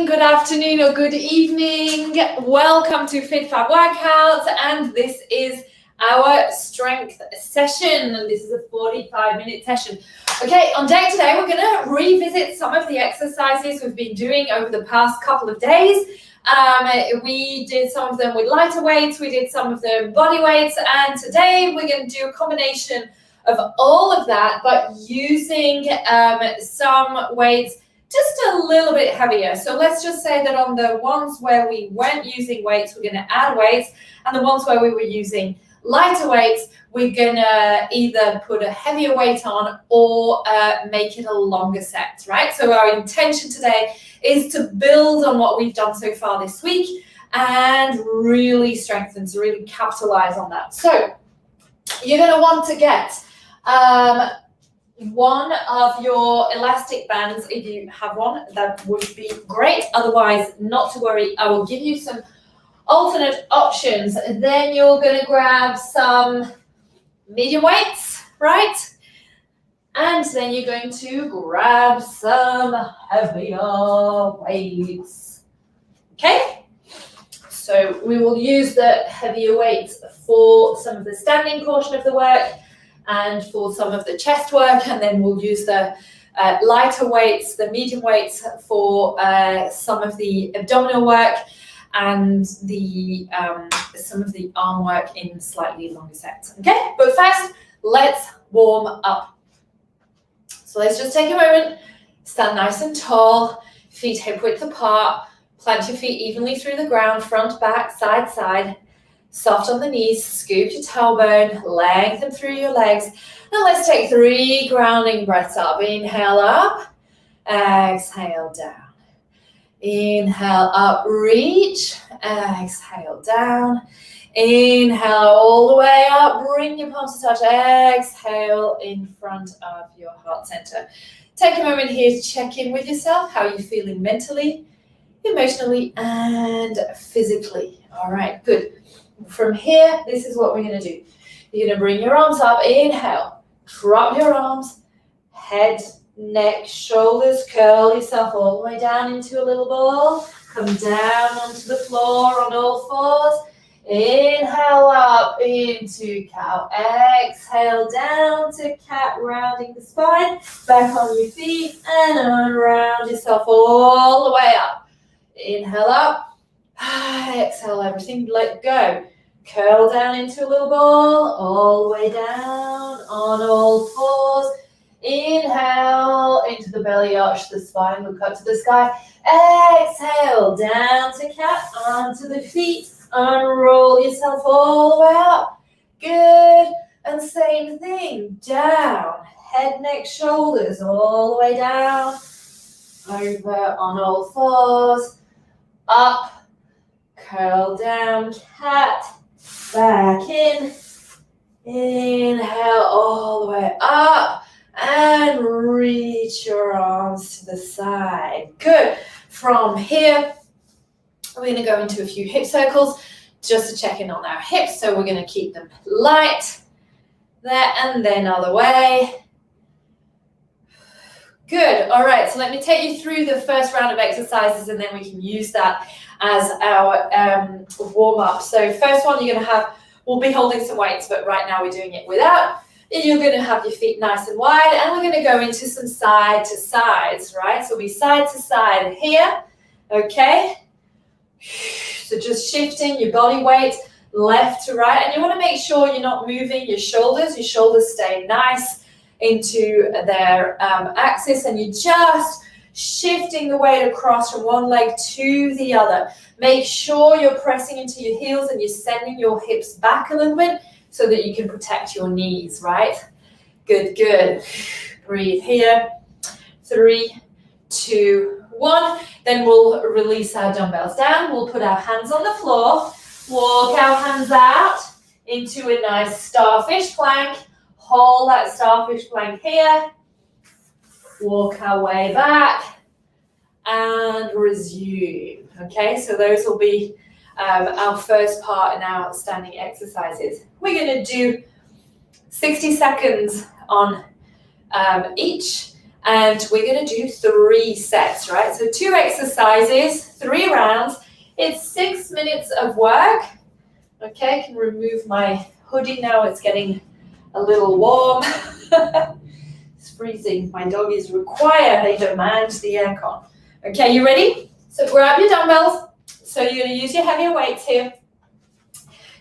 good afternoon, or good evening. Welcome to FitFab Workouts, and this is our strength session. And this is a 45-minute session. Okay, on day today, we're going to revisit some of the exercises we've been doing over the past couple of days. We did some of them with lighter weights, we did some of them body weights, and today we're going to do a combination of all of that, but using some weights just a little bit heavier. So let's just say that on the ones where we weren't using weights, we're going to add weights, and the ones where we were using lighter weights, we're going to either put a heavier weight on or make it a longer set, right? So our intention today is to build on what we've done so far this week and really strengthen, to really capitalize on that. So you're going to want to get one of your elastic bands. If you have one, that would be great. Otherwise, not to worry, I will give you some alternate options. Then you're going to grab some medium weights, right? And then you're going to grab some heavier weights. Okay? So we will use the heavier weights for some of the standing portion of the work and for some of the chest work, and then we'll use the lighter weights, the medium weights for some of the abdominal work and the some of the arm work in slightly longer sets. Okay, but first, let's warm up. So let's just take a moment, stand nice and tall, feet hip width apart, plant your feet evenly through the ground, front, back, side, side. Soft on the knees, scoop your tailbone, lengthen through your legs. Now let's take 3 grounding breaths up. Inhale up, exhale down. Inhale up, reach, exhale down. Inhale all the way up, bring your palms to touch, exhale in front of your heart center. Take a moment here to check in with yourself, how you're feeling mentally, emotionally, and physically. All right, good. From here, this is what we're going to do. You're going to bring your arms up, inhale, drop your arms, head, neck, shoulders, curl yourself all the way down into a little ball. Come down onto the floor on all fours. Inhale up into cow. Exhale down to cat, rounding the spine. Back on your feet and unround yourself all the way up. Inhale up. Exhale everything, let go. Curl down into a little ball, all the way down on all fours. Inhale into the belly arch, the spine, look up to the sky. Exhale down to cat, onto the feet, unroll yourself all the way up. Good, and same thing, down, head, neck, shoulders, all the way down, over on all fours, up. Curl down, cat, back in, inhale all the way up, and reach your arms to the side. Good. From here, we're going to go into a few hip circles just to check in on our hips. So we're going to keep them light, there and then other way. Good. All right, so let me take you through the first round of exercises, and then we can use that as our warm-up. So first one you're going to have, we'll be holding some weights, but right now we're doing it without. And you're going to have your feet nice and wide, and we're going to go into some side to sides, right? So we'll be side to side here, okay? So just shifting your body weight left to right, and you want to make sure you're not moving your shoulders stay nice into their axis, and you're just shifting the weight across from one leg to the other. Make sure you're pressing into your heels and you're sending your hips back a little bit so that you can protect your knees, right? Good, good. Breathe here. 3, 2, 1. Then we'll release our dumbbells down. We'll put our hands on the floor. Walk our hands out into a nice starfish plank. Hold that starfish plank here. Walk our way back and resume. Okay, so those will be our first part in our standing exercises. We're going to do 60 seconds on each, And we're going to do 3 sets, right? So 2 exercises, 3 rounds. It's 6 minutes of work. Okay, I can remove my hoodie now. It's getting a little warm. It's freezing. My doggies they demand the aircon. Okay, you ready? So grab your dumbbells. So you're going to use your heavier weights here.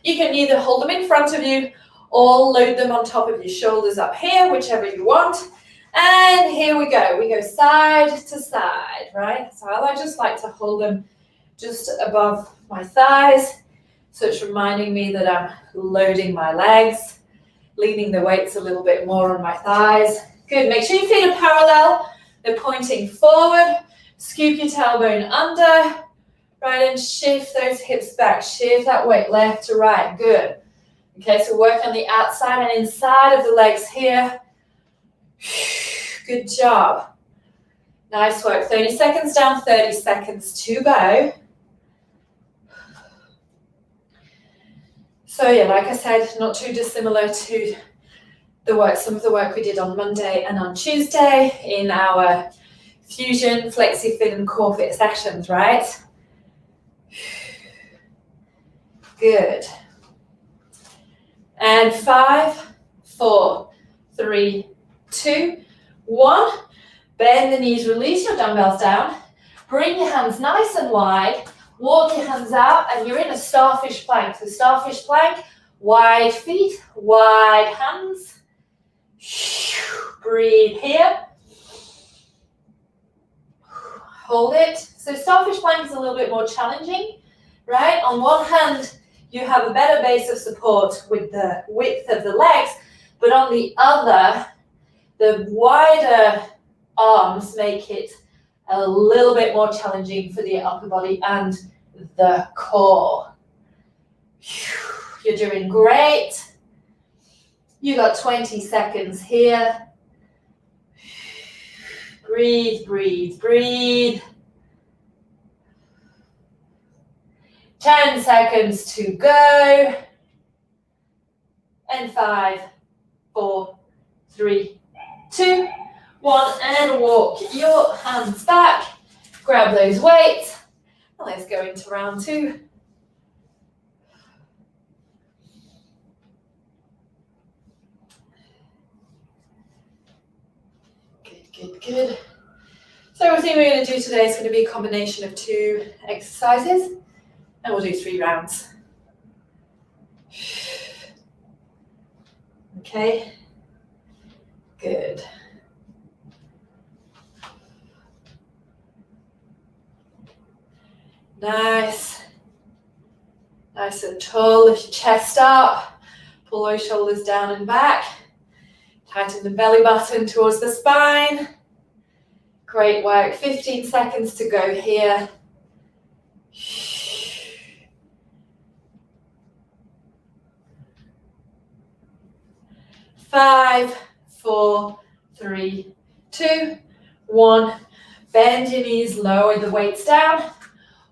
You can either hold them in front of you or load them on top of your shoulders up here, whichever you want. And here we go. We go side to side, right? So I just like to hold them just above my thighs. So it's reminding me that I'm loading my legs, leaning the weights a little bit more on my thighs. Good. Make sure your feet are parallel. They're pointing forward. Scoop your tailbone under, right? And shift those hips back. Shift that weight left to right. Good. Okay, so work on the outside and inside of the legs here. Good job. Nice work. 30 seconds down, 30 seconds to go. So yeah, like I said, not too dissimilar to some of the work we did on Monday and on Tuesday in our Fusion, FlexiFit and Core Fit sessions, right? Good. And 5, 4, 3, 2, 1. Bend the knees, release your dumbbells down. Bring your hands nice and wide. Walk your hands out and you're in a starfish plank. So starfish plank, wide feet, wide hands. Breathe here. Hold it. So starfish plank is a little bit more challenging, right? On one hand, you have a better base of support with the width of the legs, but on the other, the wider arms make it a little bit more challenging for the upper body and the core. You're doing great. You got 20 seconds here. Breathe, breathe, breathe. 10 seconds to go. And 5, 4, 3, 2, 1. And walk your hands back. Grab those weights. And let's go into round 2. Good, good. So everything we're going to do today is going to be a combination of 2 exercises, and we'll do 3 rounds. Okay, good. Nice. Nice and tall. Lift your chest up. Pull those shoulders down and back. Tighten the belly button towards the spine. Great work. 15 seconds to go here. 5, 4, 3, 2, 1. Bend your knees, lower the weights down.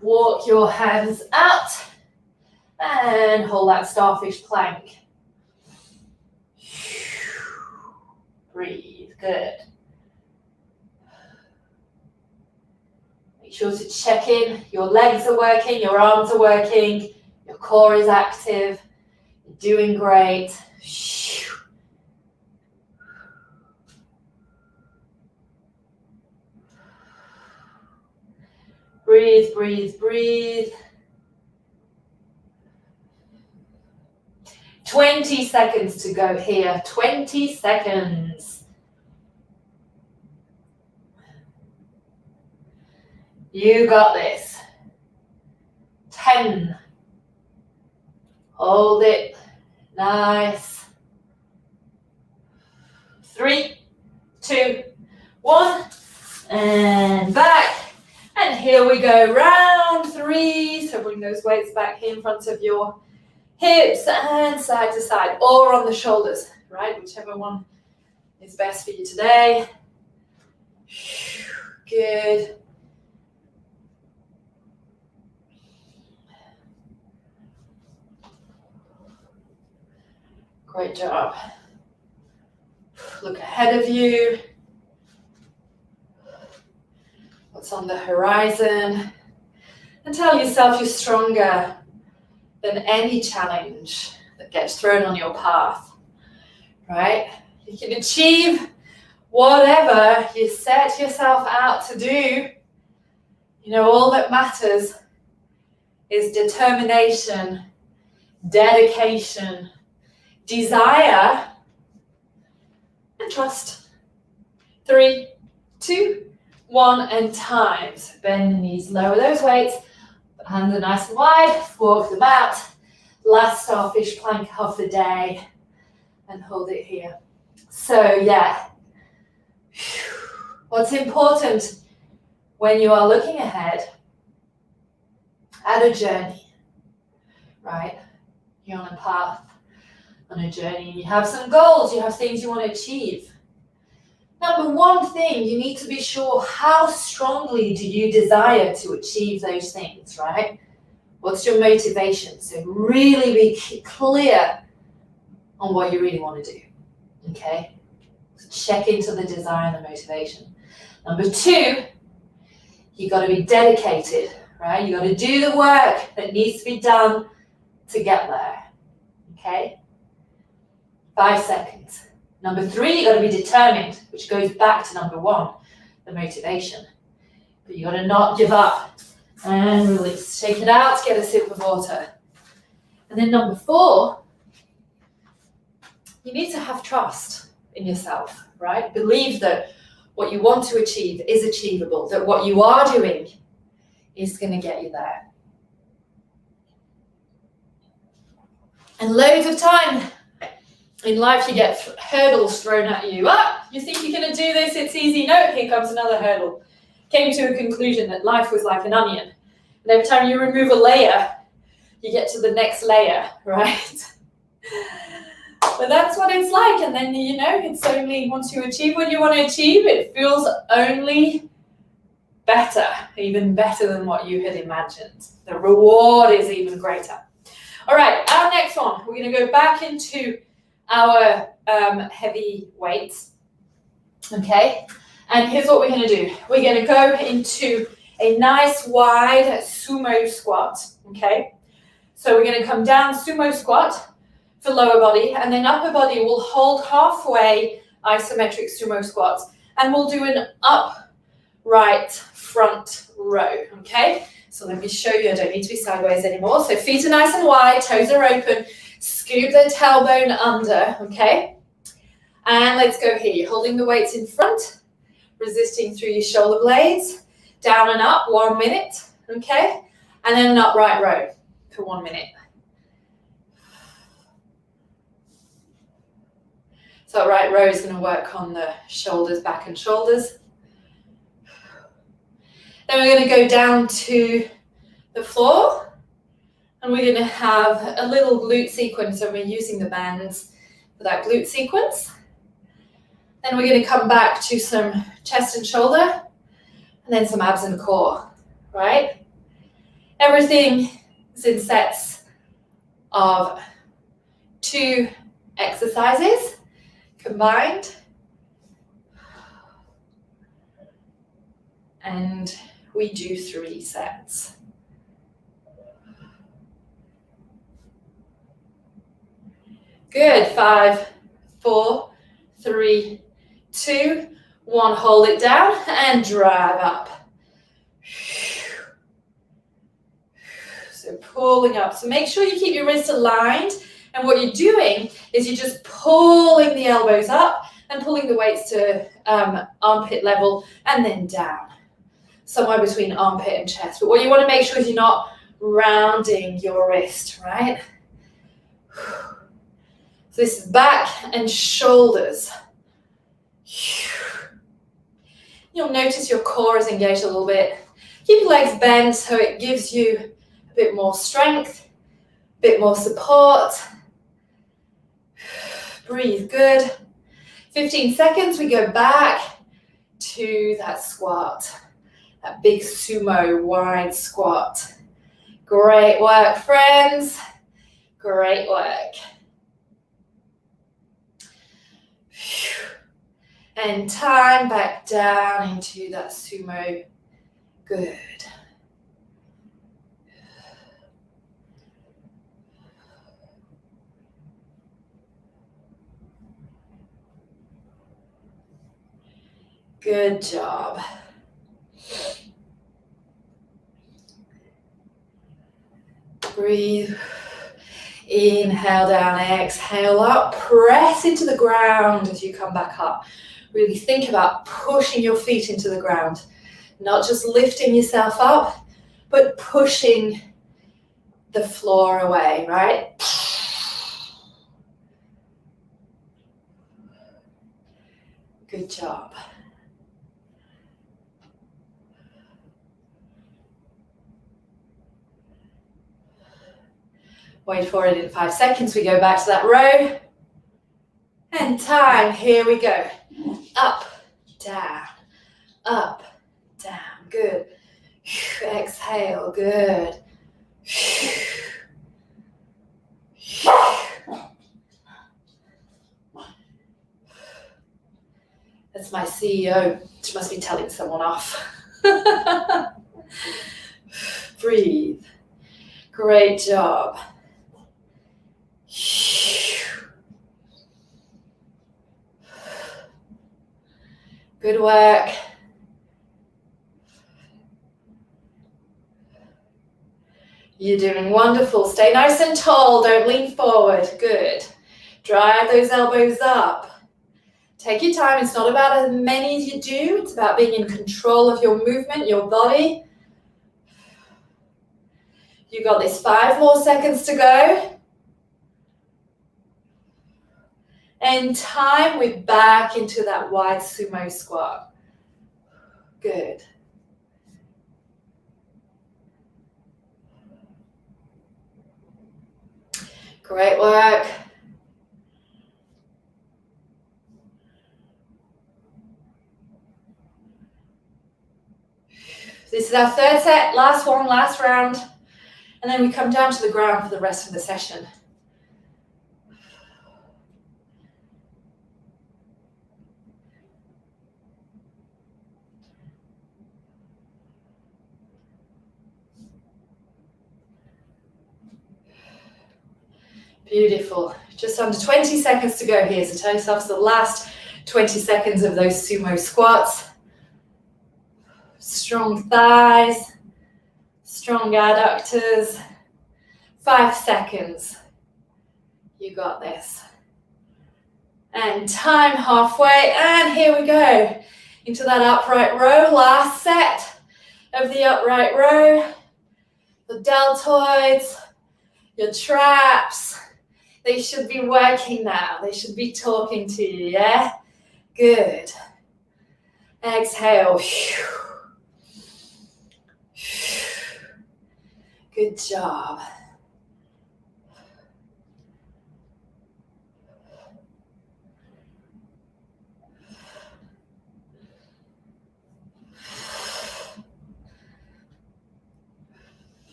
Walk your hands out. And hold that starfish plank. Breathe, good. Make sure to check in. Your legs are working, your arms are working, your core is active. You're doing great. Breathe, breathe, breathe. 20 seconds to go here. 20 seconds. You got this. 10. Hold it. Nice. 3, 2, 1. And back. And here we go. Round 3. So bring those weights back here in front of your hips and side to side, or on the shoulders, right? Whichever one is best for you today. Good. Great job. Look ahead of you. what's on the horizon, and tell yourself you're stronger than any challenge that gets thrown on your path, right? You can achieve whatever you set yourself out to do. You know, all that matters is determination, dedication, desire, and trust. 3, 2, 1, and times. Bend the knees, lower those weights, hands are nice and wide, walk them out. Last starfish plank of the day, and hold it here. So yeah, what's important when you are looking ahead at a journey, right? You're on a path, on a journey, and you have some goals, you have things you want to achieve. Number one thing, you need to be sure, how strongly do you desire to achieve those things, right? What's your motivation? So really be clear on what you really want to do, okay? So check into the desire and the motivation. Number 2, you got to be dedicated, right? You got to do the work that needs to be done to get there, okay? 5 seconds. Number 3, you got to be determined, which goes back to number 1, the motivation. But you got to not give up and release. Shake it out, get a sip of water. And then number 4, you need to have trust in yourself, right? Believe that what you want to achieve is achievable, that what you are doing is going to get you there. And loads of time in life you get hurdles thrown at you. You think you're going to do this, it's easy. No, here comes another hurdle. Came to a conclusion that life was like an onion. And every time you remove a layer, you get to the next layer, right? But that's what it's like. And then, you know, it's only once you achieve what you want to achieve, it feels only better, even better than what you had imagined. The reward is even greater. All right, our next one, we're going to go back into our heavy weights, okay? And here's what we're going to do. We're going to go into a nice wide sumo squat, okay? So we're going to come down sumo squat for lower body, and then upper body will hold halfway isometric sumo squats, and we'll do an upright front row, okay? So let me show you, I don't need to be sideways anymore. So feet are nice and wide, toes are open, scoop the tailbone under, okay? And let's go here. You're holding the weights in front, resisting through your shoulder blades, down and up, 1 minute, okay? And then an upright row for 1 minute. So upright row is going to work on the shoulders, back and shoulders. Then we're going to go down to the floor, and we're going to have a little glute sequence. So we're using the bands for that glute sequence. Then we're going to come back to some chest and shoulder, and then some abs and core, right? Everything is in sets of 2 exercises combined. And we do 3 sets. Good. 5, 4, 3, 2, 1. Hold it down and drive up. So pulling up. So make sure you keep your wrists aligned. And what you're doing is you're just pulling the elbows up and pulling the weights to armpit level and then down. Somewhere between armpit and chest. But what you want to make sure is you're not rounding your wrist, right? So this is back and shoulders. You'll notice your core is engaged a little bit. Keep your legs bent so it gives you a bit more strength, a bit more support. Breathe good. 15 seconds, we go back to that squat. That big sumo wide squat. Great work, friends. Great work. And time back down into that sumo Good. Good job. Breathe. Inhale down, exhale up. Press into the ground as you come back up. Really think about pushing your feet into the ground. Not just lifting yourself up, but pushing the floor away, right? Good job. Wait for it in 5 seconds. We go back to that row. And time. Here we go. Up, down, up, down. Good. Exhale. Good. That's my CEO. She must be telling someone off. Breathe. Great job. Good work. You're doing wonderful. Stay nice and tall. Don't lean forward. Good. Drive those elbows up. Take your time. It's not about as many as you do. It's about being in control of your movement, your body. You got this 5 more seconds to go. And time, we're back into that wide sumo squat. Good. Great work. This is our third set, last one, last round. And then we come down to the ground for the rest of the session. Beautiful. Just under 20 seconds to go here. So tell yourself it's the last 20 seconds of those sumo squats. Strong thighs, strong adductors. 5 seconds. You got this. And time halfway. And here we go. Into that upright row. Last set of the upright row. The deltoids, your traps. They should be working now. They should be talking to you, yeah? Good. Exhale. Good job.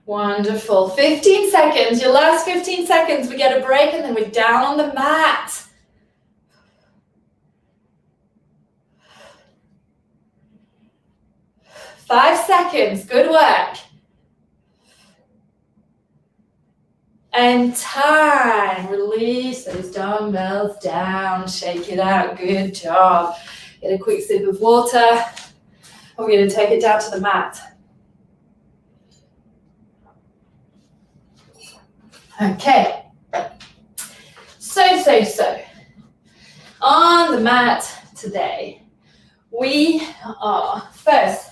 Wonderful. 15 seconds. Your last 15 seconds. We get a break and then we're down on the mat. Five seconds. Good work. And time. Release those dumbbells down. Shake it out. Good job. Get a quick sip of water. We're going to take it down to the mat. Okay. So. On the mat today, we are, first,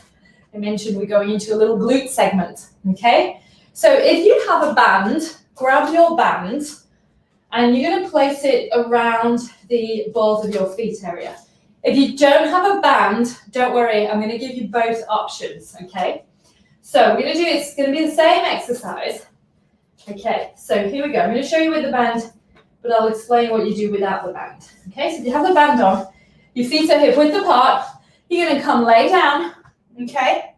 I mentioned we're going into a little glute segment, okay? So if you have a band, grab your band, and you're going to place it around the balls of your feet area. If you don't have a band, don't worry, I'm going to give you both options, okay? So we're going to do, it's going to be the same exercise. Okay, so here we go. I'm going to show you with the band, but I'll explain what you do without the band. Okay, so if you have the band on, your feet are hip width apart, you're going to come lay down, okay?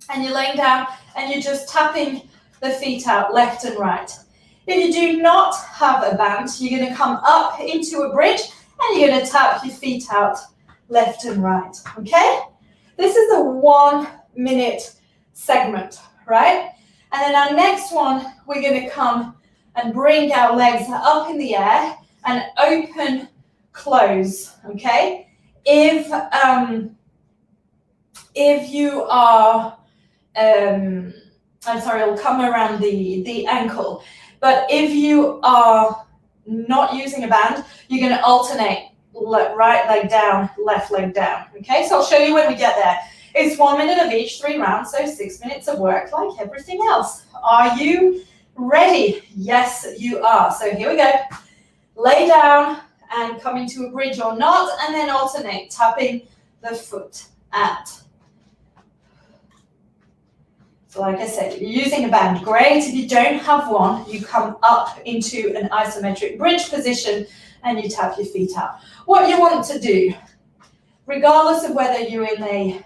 And you're laying down and you're just tapping the feet out left and right. If you do not have a band, you're going to come up into a bridge and you're going to tap your feet out left and right, okay? This is a 1 minute segment, right? And then our next one, we're gonna come and bring our legs up in the air and open, close, okay? If you are, I'm sorry, it'll come around the ankle, but if you are not using a band, you're gonna alternate right leg down, left leg down, okay? So I'll show you when we get there. It's 1 minute of each, 3 rounds, so 6 minutes of work like everything else. Are you ready? Yes, you are. So here we go. Lay down and come into a bridge or not, and then alternate, tapping the foot out. So like I said, if you're using a band, great. If you don't have one, you come up into an isometric bridge position and you tap your feet out. What you want to do, regardless of whether you're in a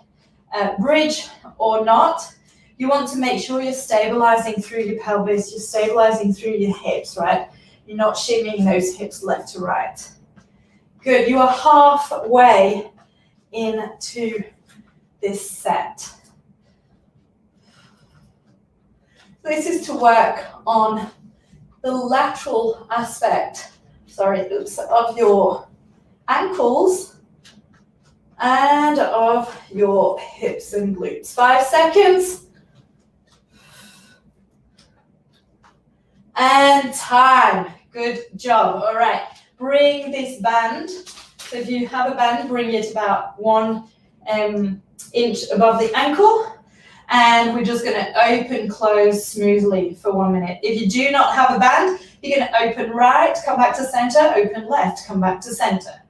bridge or not, you want to make sure you're stabilizing through your pelvis, you're stabilizing through your hips, right? You're not shimmying those hips left to right. Good, you are halfway into this set. This is to work on the lateral aspect, of your ankles and of your hips and glutes. 5 seconds. And time. Good job. All right. Bring this band. So if you have a band, bring it about 1 inch above the ankle. And we're just going to open, close smoothly for 1 minute. If you do not have a band, you're going to open right, come back to center, open left, come back to center.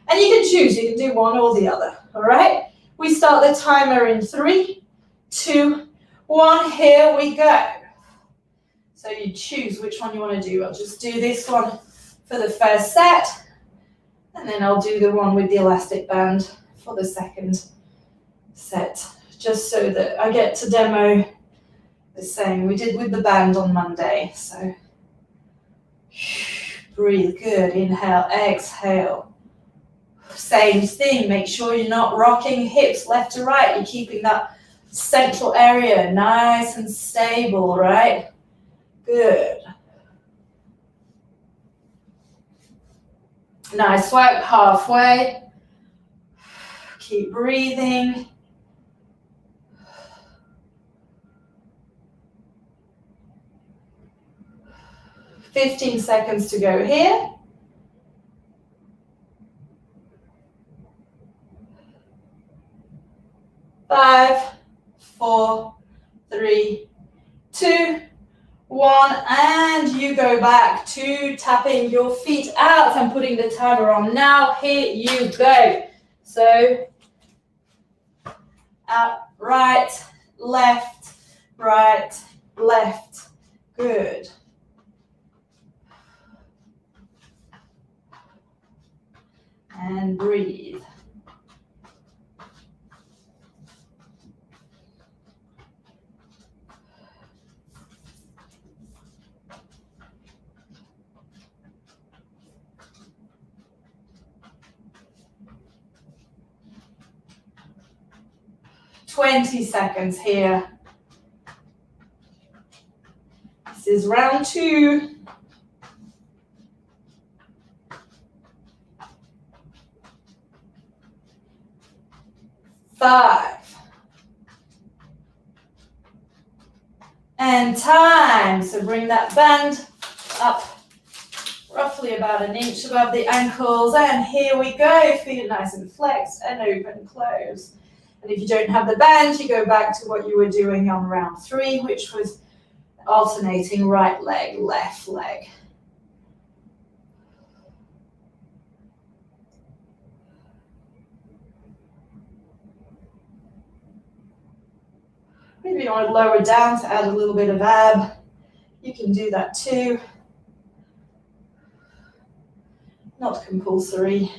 And you can choose, you can do one or the other, all right? We start the timer in 3, 2, 1, here we go. So you choose which one you want to do. I'll just do this one for the first set, and then I'll do the one with the elastic band for the second set, just so that I get to demo the same we did with the band on Monday. So breathe, good, inhale, exhale. Same thing, make sure you're not rocking hips left to right, you're keeping that central area nice and stable, right? Good. Nice work, halfway. Keep breathing. $15 seconds to go here. 5, 4, 3, 2, 1, and you go back to tapping your feet out and putting the timer on. Now, here you go. So, out, right, left, good. And breathe. $20 seconds here. This is round 2. 5. And time. So bring that band up roughly about 1 inch above the ankles. And here we go. Feet nice and flexed and open, close. And if you don't have the band, you go back to what you were doing on round 3, which was alternating right leg, left leg. Maybe you want to lower down to add a little bit of ab. You can do that too. Not compulsory.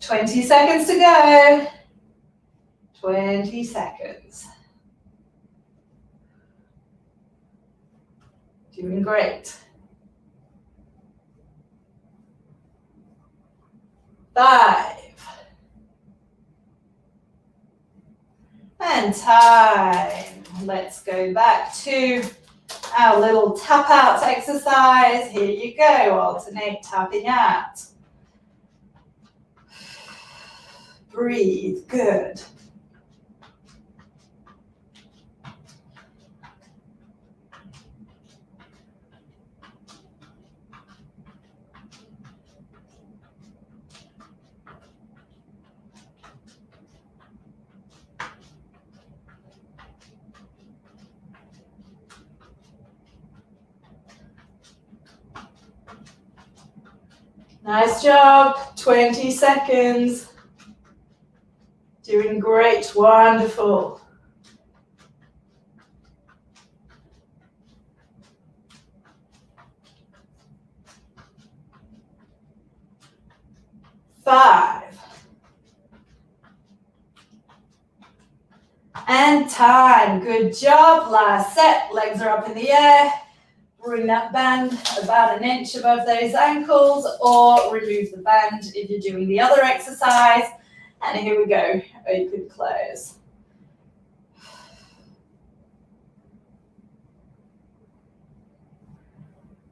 $20 seconds to go. 20 seconds. Doing great. 5. And time. Let's go back to our little tap out exercise. Here you go. Alternate tapping out. Breathe. Good. Nice job. 20 seconds. Doing great. Wonderful. Five. And time. Good job. Last set. Legs are up in the air. Bring that band about an inch above those ankles, or remove the band if you're doing the other exercise. And here we go. Open, close.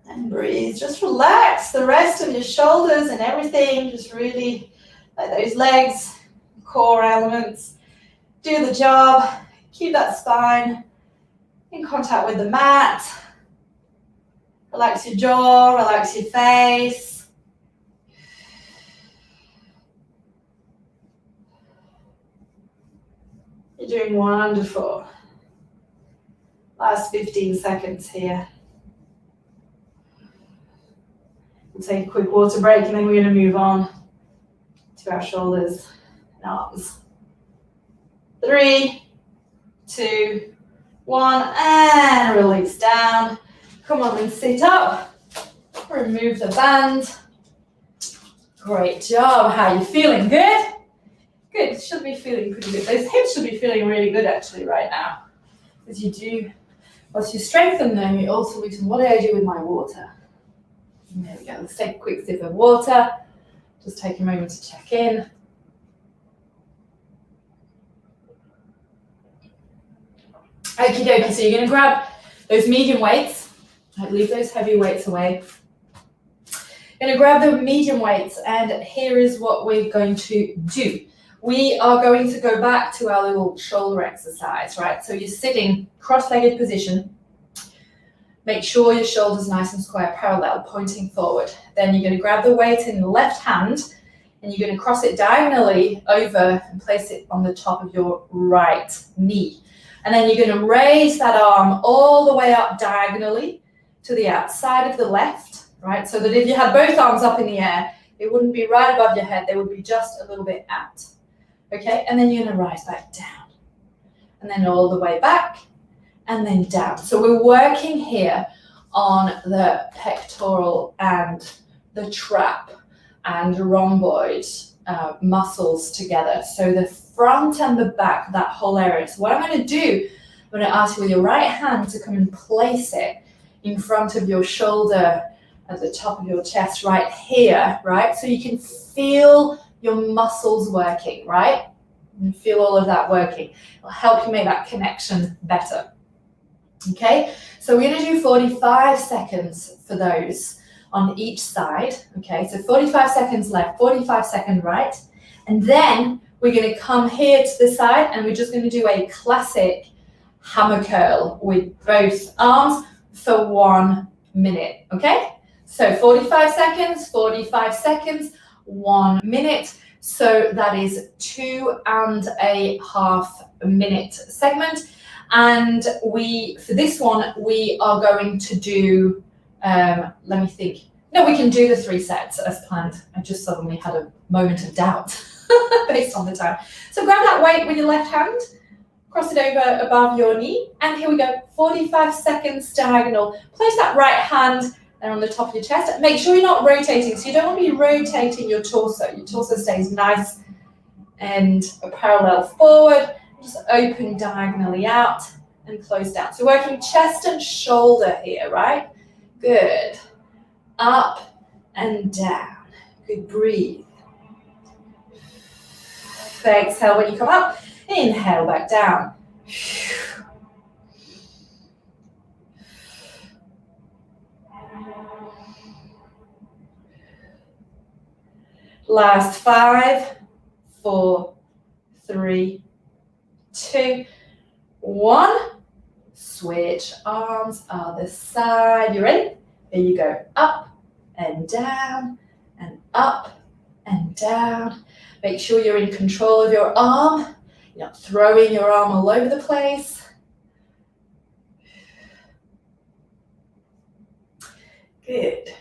And breathe. Just relax the rest of your shoulders and everything. Just really let those legs, core elements, do the job. Keep that spine in contact with the mat. Relax your jaw, relax your face. You're doing wonderful. Last 15 seconds here. We'll take a quick water break and then we're going to move on to our shoulders and arms. 3, 2, 1, and release down. Come on and sit up. Remove the band. Great job. How are you feeling? Good? Good. Should be feeling pretty good. Those hips should be feeling really good actually right now. As you do, once you strengthen them, you also need to, what do I do with my water? There we go. Let's take a quick sip of water. Just take a moment to check in. Okie dokie. So you're going to grab those medium weights. Leave those heavy weights away. Going to grab the medium weights, and here is what we're going to do. We are going to go back to our little shoulder exercise, right? So you're sitting cross-legged position. Make sure your shoulders nice and square, parallel, pointing forward. Then you're going to grab the weight in the left hand, and you're going to cross it diagonally over and place it on the top of your right knee. And then you're going to raise that arm all the way up diagonally to the outside of the left, right? So that if you had both arms up in the air, it wouldn't be right above your head. They would be just a little bit out. Okay, and then you're going to rise back down. And then all the way back and then down. So we're working here on the pectoral and the trap and rhomboid muscles together. So the front and the back, that whole area. So what I'm going to do, I'm going to ask you with your right hand to come and place it in front of your shoulder at the top of your chest right here, right? So you can feel your muscles working, right? And feel all of that working. It'll help you make that connection better. Okay, so we're going to do 45 seconds for those on each side. Okay, so 45 seconds left, 45 seconds right. And then we're going to come here to the side and we're just going to do a classic hammer curl with both arms for 1 minute. Okay, so 45 seconds, 1 minute. So that is 2.5 minute segment. And for this one, we are going to do, let me think. No, we can do the 3 sets as planned. I just suddenly had a moment of doubt based on the time. So grab that weight with your left hand, cross it over above your knee, and here we go, 45 seconds diagonal. Place that right hand there on the top of your chest. Make sure you're not rotating, so you don't want to be rotating your torso. Your torso stays nice and parallel forward. Just open diagonally out and close down. So working chest and shoulder here, right? Good. Up and down. Good, breathe. Exhale when you come up. Inhale back down. Last 5, 4, 3, 2, 1. Switch arms, other side. You ready? Here you go. Up and down and up and down. Make sure you're in control of your arm. You're not throwing your arm all over the place. Good.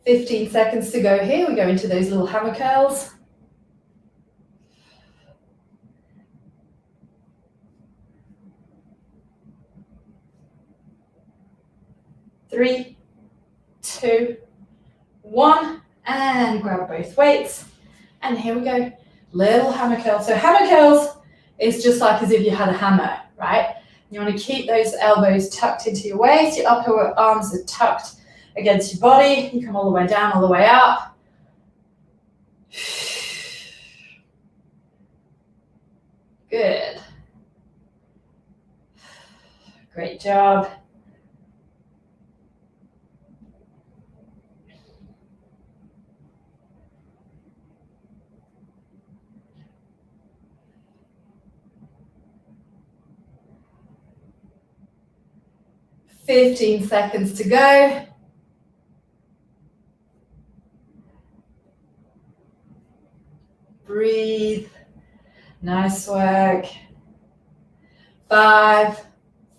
"15 seconds to go here." We go into those little hammer curls. 3, 2, 1, and grab both weights. And here we go, little hammer curl. So hammer curls is just like as if you had a hammer, right? You want to keep those elbows tucked into your waist. Your upper arms are tucked against your body. You come all the way down, all the way up. Good. Great job. "15 seconds to go." Breathe. Nice work. 5,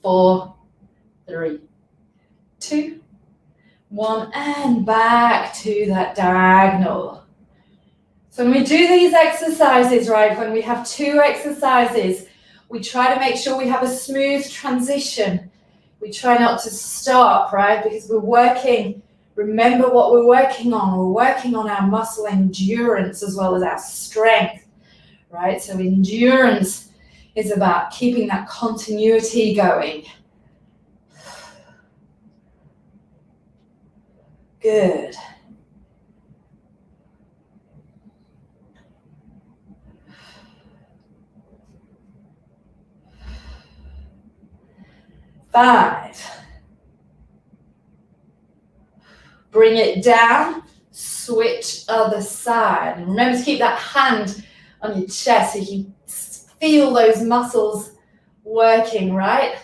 4, 3, 2, 1, and back to that diagonal. So when we do these exercises, right, when we have 2 exercises, we try to make sure we have a smooth transition. We try not to stop, right, because we're working. Remember what we're working on. We're working on our muscle endurance as well as our strength, right? So endurance is about keeping that continuity going. Good. Five. Bring it down, switch other side. And remember to keep that hand on your chest so you can feel those muscles working, right?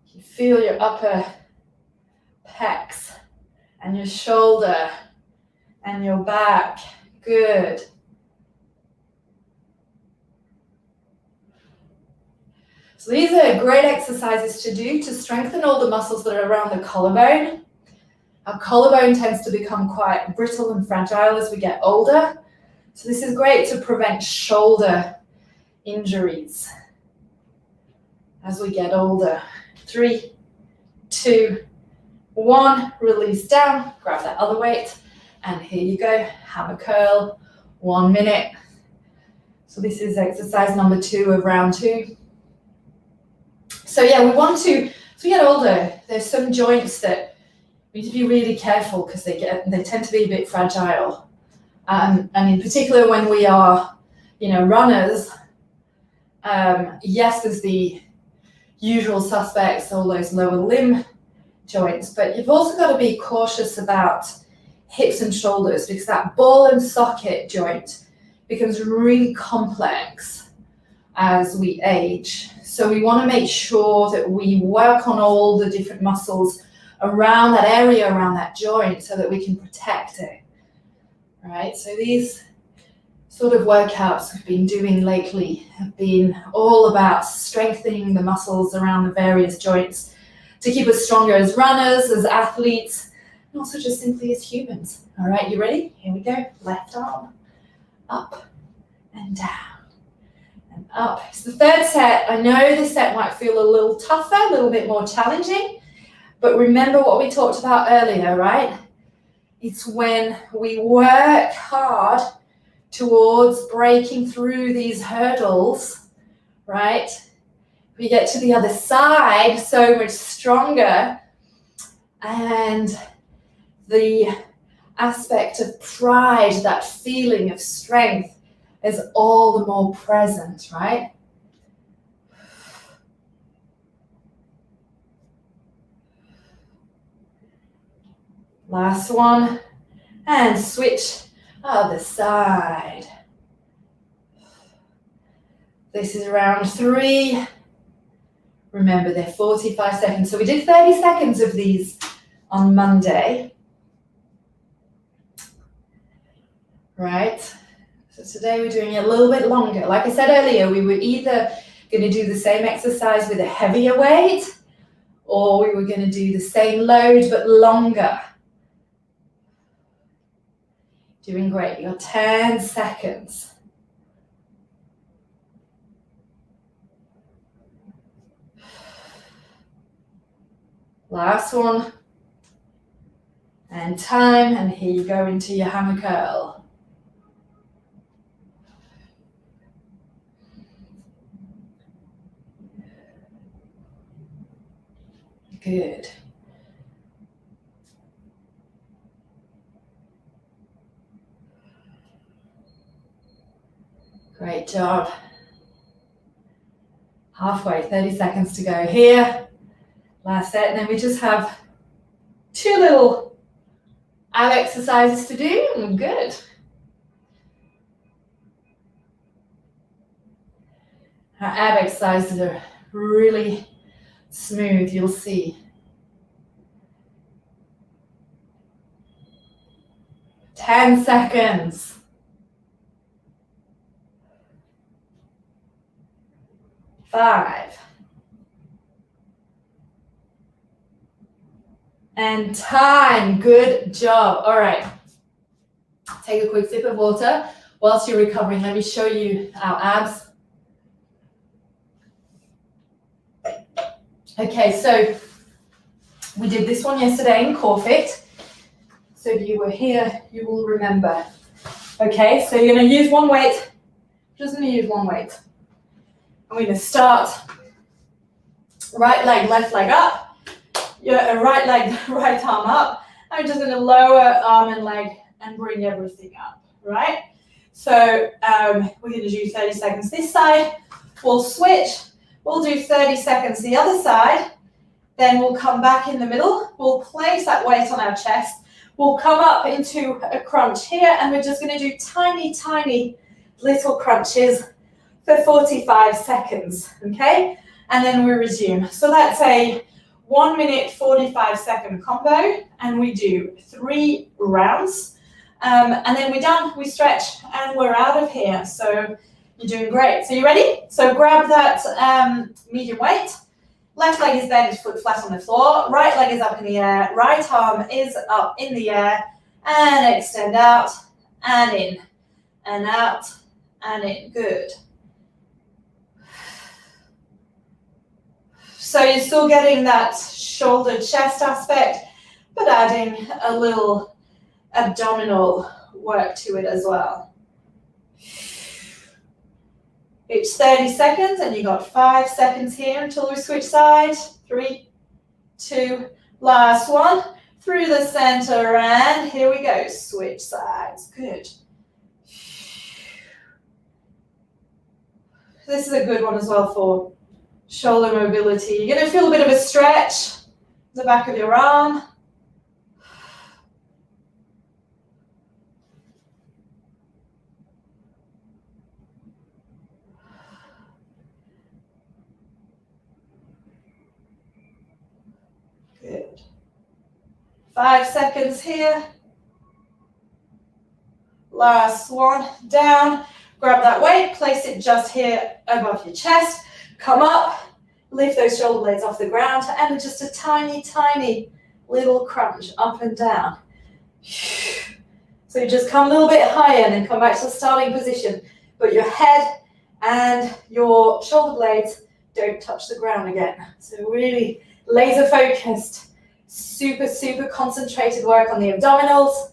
You feel your upper pecs and your shoulder and your back. Good. So these are great exercises to do to strengthen all the muscles that are around the collarbone. Our collarbone tends to become quite brittle and fragile as we get older. So this is great to prevent shoulder injuries as we get older. 3, 2, 1, release down, grab that other weight, and here you go, hammer curl, 1 minute. So this is exercise number 2 of round 2. So yeah, we want to, as we get older, there's some joints that we need to be really careful because they tend to be a bit fragile. And in particular when we are, runners, yes, there's the usual suspects, all those lower limb joints, but you've also got to be cautious about hips and shoulders because that ball and socket joint becomes really complex as we age. So we want to make sure that we work on all the different muscles around that area, around that joint, so that we can protect it. Right, so these sort of workouts we've been doing lately have been all about strengthening the muscles around the various joints to keep us stronger as runners, as athletes, and also just simply as humans. All right, you ready? Here we go. Left arm, up and down and up. It's the third set. I know this set might feel a little tougher, a little bit more challenging, but remember what we talked about earlier, right? It's when we work hard towards breaking through these hurdles, right? We get to the other side, so much stronger. And the aspect of pride, that feeling of strength, is all the more present, right? Last one. And switch other side. This is round 3. Remember, they're 45 seconds. So we did 30 seconds of these on Monday. Right? So today we're doing it a little bit longer. Like I said earlier, we were either going to do the same exercise with a heavier weight, or we were going to do the same load but longer. Doing great. You got 10 seconds. Last one. And time. And here you go into your hammer curl. Good. Great job. Halfway, 30 seconds to go here. Last set, and then we just have 2 little ab exercises to do. Good. Our ab exercises are really smooth, you'll see. 10 seconds. 5. And time. Good job. All right. Take a quick sip of water. Whilst you're recovering, let me show you our abs. Okay, so we did this one yesterday in Core Fit. So if you were here, you will remember. Okay, so you're going to use one weight. Just going to use one weight. I'm going to start right leg, left leg up. Your right leg, right arm up. I'm just going to lower arm and leg and bring everything up, right? So we're going to do 30 seconds this side. We'll switch. We'll do 30 seconds the other side. Then we'll come back in the middle. We'll place that weight on our chest. We'll come up into a crunch here, and we're just going to do tiny, tiny little crunches for 45 seconds, okay? And then we resume. So that's a 1 minute, 45 second combo, and we do 3 rounds. And then we're done, we stretch, and we're out of here. So you're doing great. So you ready? So grab that medium weight. Left leg is bent, foot flat on the floor. Right leg is up in the air. Right arm is up in the air. And extend out and in. And out and in. Good. So you're still getting that shoulder chest aspect, but adding a little abdominal work to it as well. Each 30 seconds, and you got 5 seconds here until we switch sides. 3, 2, last one. Through the center, and here we go. Switch sides. Good. This is a good one as well for shoulder mobility. You're going to feel a bit of a stretch in the back of your arm. Good. 5 seconds here. Last one. Down. Grab that weight. Place it just here above your chest. Come up. Lift those shoulder blades off the ground. And just a tiny, tiny little crunch up and down. So you just come a little bit higher and then come back to the starting position. But your head and your shoulder blades don't touch the ground again. So really laser focused, super, super concentrated work on the abdominals.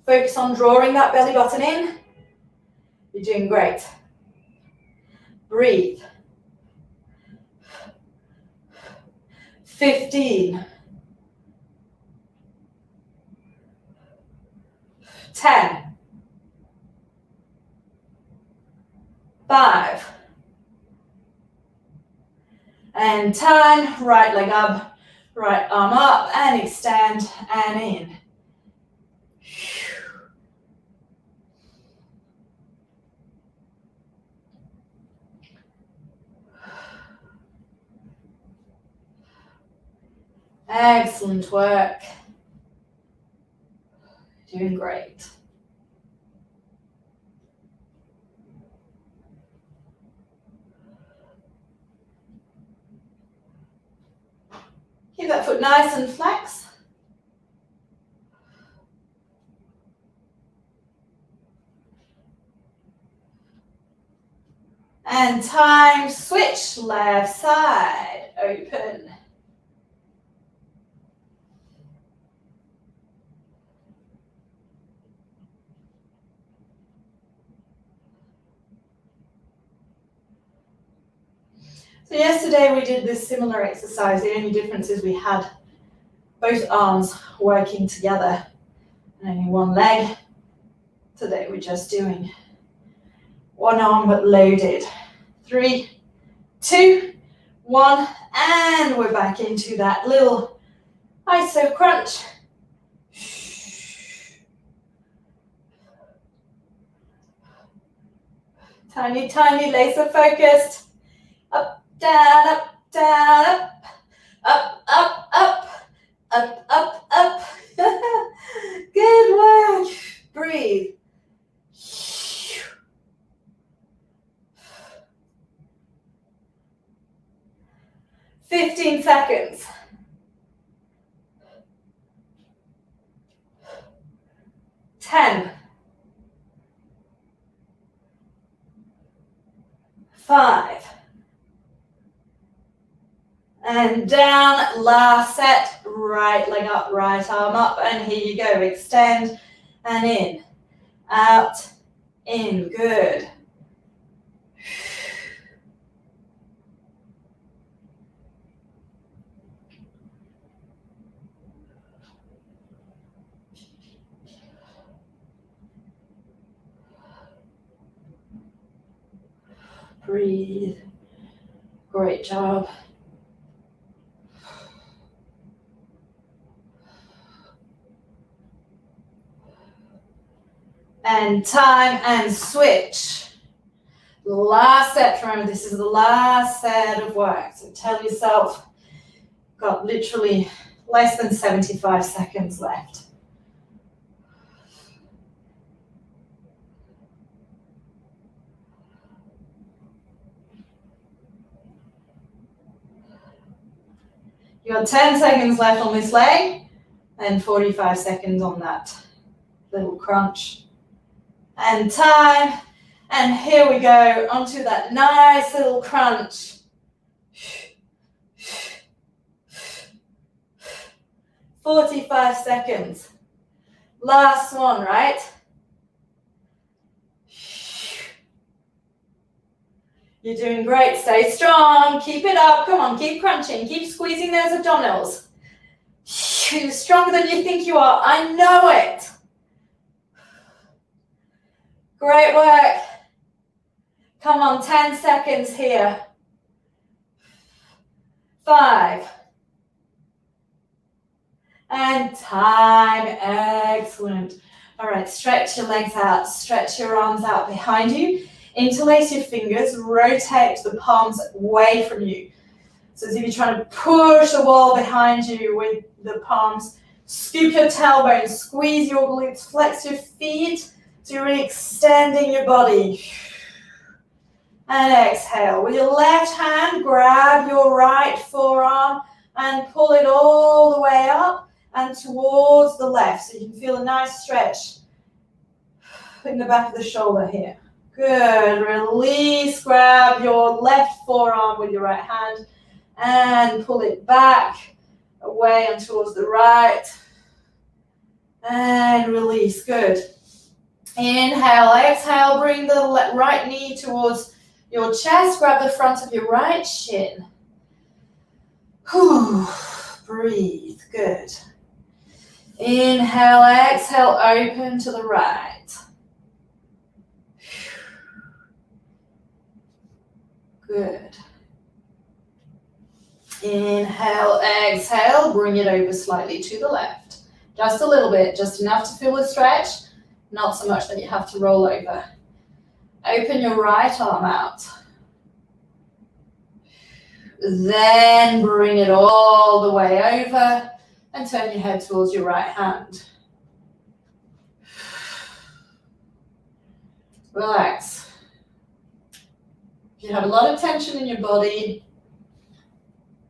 Focus on drawing that belly button in. You're doing great. Breathe. 15. 10. 5. And time, right leg up, right arm up, and extend, and in. Excellent work. Doing great. Keep that foot nice and flex. And time, switch, left side, open. So yesterday we did this similar exercise. The only difference is we had both arms working together and only one leg. Today we're just doing one arm but loaded. 3, 2, 1, and we're back into that little iso crunch. Tiny, tiny, laser focused. Up, down, up, down, up, up, up, up, up, up. Good work. Breathe. 15 seconds. 10. 5. And down, last set, right leg up, right arm up, and here you go, extend and in, out, in, good. Breathe, great job. And time and switch. Last set, remember this is the last set of work. So tell yourself, got literally less than 75 seconds left. You got 10 seconds left on this leg and 45 seconds on that little crunch. And time, and here we go onto that nice little crunch. 45 seconds. Last one, right? You're doing great. Stay strong. Keep it up. Come on, keep crunching. Keep squeezing those abdominals. You're stronger than you think you are. I know it. Great work. Come on, 10 seconds here. 5. And time. Excellent. All right, stretch your legs out. Stretch your arms out behind you. Interlace your fingers. Rotate the palms away from you. So as if you're trying to push the wall behind you with the palms. Scoop your tailbone. Squeeze your glutes. Flex your feet. So you're really extending your body. And exhale. With your left hand, grab your right forearm and pull it all the way up and towards the left. So you can feel a nice stretch in the back of the shoulder here. Good. Release. Grab your left forearm with your right hand and pull it back away and towards the right. And release. Good. Inhale, exhale, bring the right knee towards your chest, grab the front of your right shin. Whew. Breathe, good. Inhale, exhale, open to the right. Good. Inhale, exhale, bring it over slightly to the left. Just a little bit, just enough to feel the stretch, not so much that you have to roll over. Open your right arm out. Then bring it all the way over and turn your head towards your right hand. Relax. If you have a lot of tension in your body,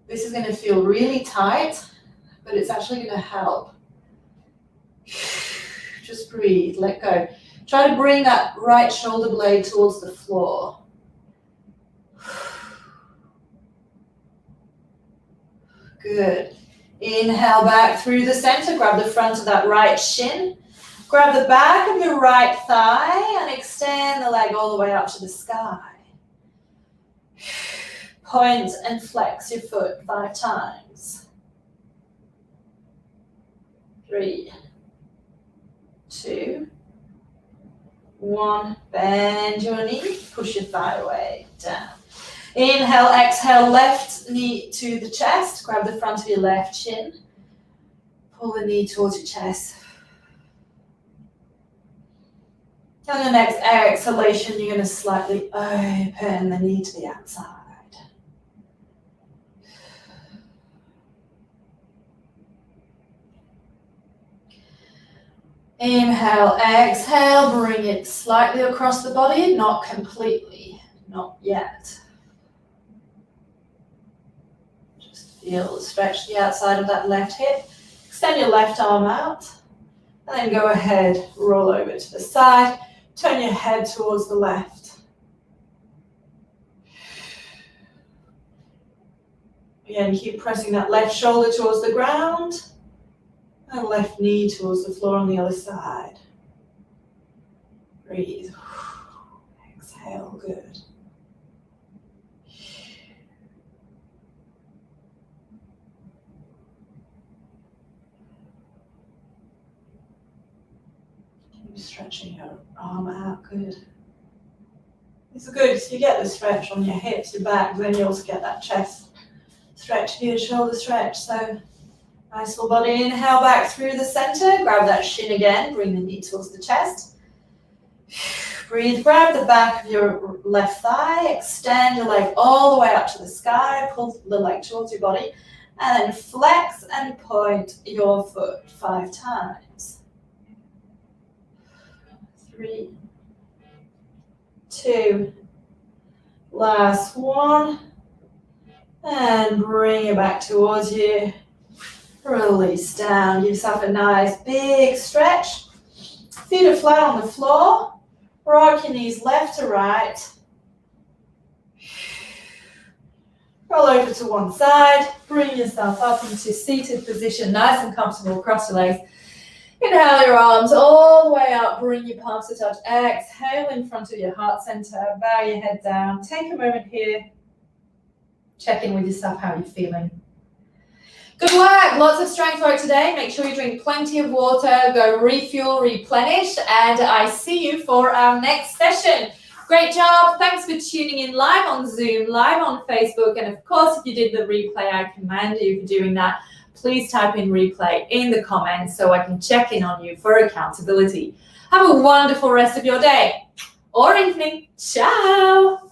this is going to feel really tight, but it's actually going to help. Just breathe, let go. Try to bring that right shoulder blade towards the floor. Good. Inhale back through the center. Grab the front of that right shin. Grab the back of your right thigh and extend the leg all the way up to the sky. Point and flex your foot 5 times. 3, 2, 1. Bend your knee. Push your thigh away. Down. Inhale, exhale, left knee to the chest. Grab the front of your left shin. Pull the knee towards your chest. And the next exhalation, you're going to slightly open the knee to the outside. Inhale, exhale, bring it slightly across the body, not completely, not yet. Feel the stretch the outside of that left hip. Extend your left arm out. And then go ahead, roll over to the side. Turn your head towards the left. Again, keep pressing that left shoulder towards the ground. And left knee towards the floor on the other side. Breathe. Exhale, good. Stretching your arm out, good. This is good, so you get the stretch on your hips, your back, then you also get that chest stretch here, shoulder stretch. So nice full body. Inhale back through the center, grab that shin again, bring the knee towards the chest. Breathe, grab the back of your left thigh, extend your leg all the way up to the sky, pull the leg towards your body, and then flex and point your foot 5 times. 3, 2, last one, and bring it back towards you. Release down, give yourself a nice big stretch. Feet are flat on the floor, rock your knees left to right. Roll over to one side, bring yourself up into seated position, nice and comfortable, cross your legs. Inhale your arms all the way up, bring your palms to touch. Exhale in front of your heart center, bow your head down. Take a moment here, check in with yourself, how you're feeling. Good work, lots of strength work today. Make sure you drink plenty of water, go refuel, replenish, and I see you for our next session. Great job, thanks for tuning in live on Zoom, live on Facebook, and of course, if you did the replay, I commend you for doing that. Please type in replay in the comments so I can check in on you for accountability. Have a wonderful rest of your day or evening. Ciao.